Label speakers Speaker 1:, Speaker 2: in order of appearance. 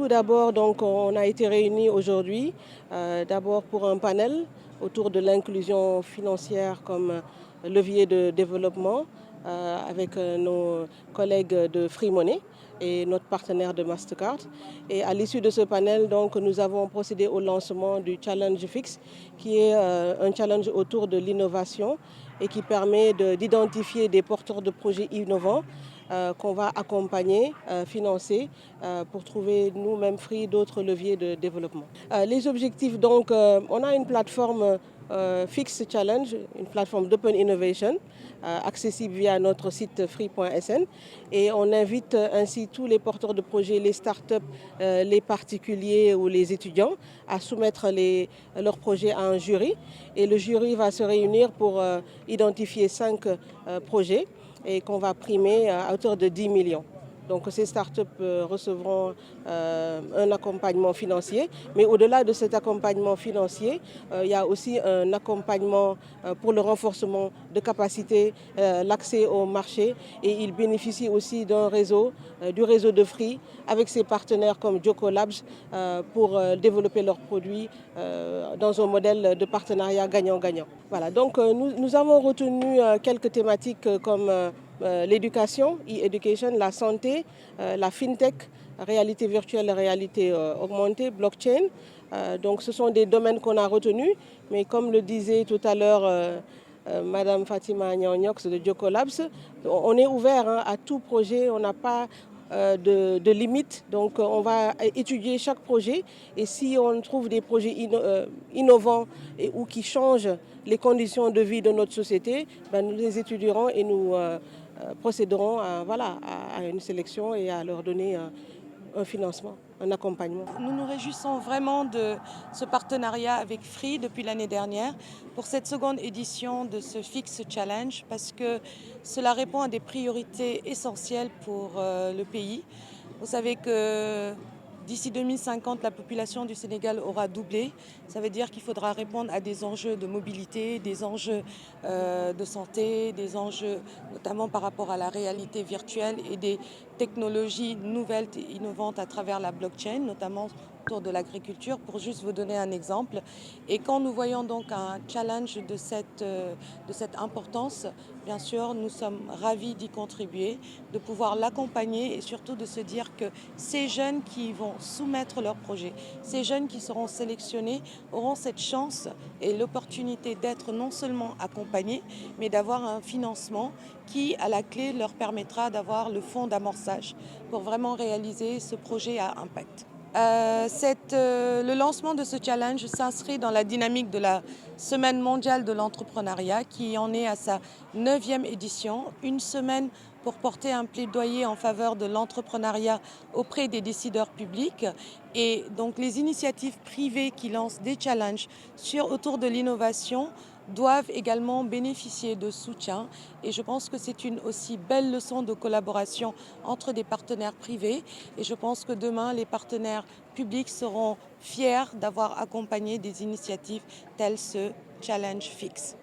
Speaker 1: Tout d'abord, donc, on a été réunis aujourd'hui, d'abord pour un panel autour de l'inclusion financière comme levier de développement avec nos collègues de Free Money et notre partenaire de Mastercard. Et à l'issue de ce panel, donc, nous avons procédé au lancement du Challenge Fix, qui est un challenge autour de l'innovation et qui permet d'identifier des porteurs de projets innovants qu'on va accompagner, financer pour trouver nous-mêmes Free d'autres leviers de développement. Les objectifs, donc, on a une plateforme Fix Challenge, une plateforme d'open innovation accessible via notre site free.sn et on invite ainsi tous les porteurs de projets, les startups, les particuliers ou les étudiants à soumettre leurs projets à un jury et le jury va se réunir pour identifier 5 projets et qu'on va primer à hauteur de 10 millions. Donc ces startups recevront un accompagnement financier, mais au-delà de cet accompagnement financier, il y a aussi un accompagnement pour le renforcement de capacités, l'accès au marché et ils bénéficient aussi d'un réseau, du réseau de Free avec ses partenaires comme Joko Labs pour développer leurs produits dans un modèle de partenariat gagnant-gagnant. Voilà, donc nous avons retenu quelques thématiques comme l'éducation, e-education, la santé, la fintech, réalité virtuelle, réalité augmentée, blockchain. Donc ce sont des domaines qu'on a retenus, mais comme le disait tout à l'heure Madame Fatima Nyonyox de Joko Labs, on est ouvert à tout projet, on n'a pas de limites, donc on va étudier chaque projet et si on trouve des projets innovants ou qui changent les conditions de vie de notre société, ben nous les étudierons et nous procéderont à une sélection et à leur donner un financement, un accompagnement.
Speaker 2: Nous nous réjouissons vraiment de ce partenariat avec Free depuis l'année dernière pour cette seconde édition de ce Fix Challenge parce que cela répond à des priorités essentielles pour le pays. Vous savez que d'ici 2050, la population du Sénégal aura doublé. Ça veut dire qu'il faudra répondre à des enjeux de mobilité, des enjeux de santé, des enjeux notamment par rapport à la réalité virtuelle et des technologies nouvelles et innovantes à travers la blockchain, notamment autour de l'agriculture, pour juste vous donner un exemple. Et quand nous voyons donc un challenge de cette importance, bien sûr, nous sommes ravis d'y contribuer, de pouvoir l'accompagner et surtout de se dire que ces jeunes qui vont soumettre leurs projets, ces jeunes qui seront sélectionnés auront cette chance et l'opportunité d'être non seulement accompagnés, mais d'avoir un financement qui, à la clé, leur permettra d'avoir le fonds d'amorçage pour vraiment réaliser ce projet à impact. Le lancement de ce challenge s'inscrit dans la dynamique de la Semaine mondiale de l'entrepreneuriat qui en est à sa 9e édition. Une semaine pour porter un plaidoyer en faveur de l'entrepreneuriat auprès des décideurs publics. Et donc les initiatives privées qui lancent des challenges autour de l'innovation doivent également bénéficier de soutien et je pense que c'est une aussi belle leçon de collaboration entre des partenaires privés et je pense que demain les partenaires publics seront fiers d'avoir accompagné des initiatives telles ce Challenge Fix.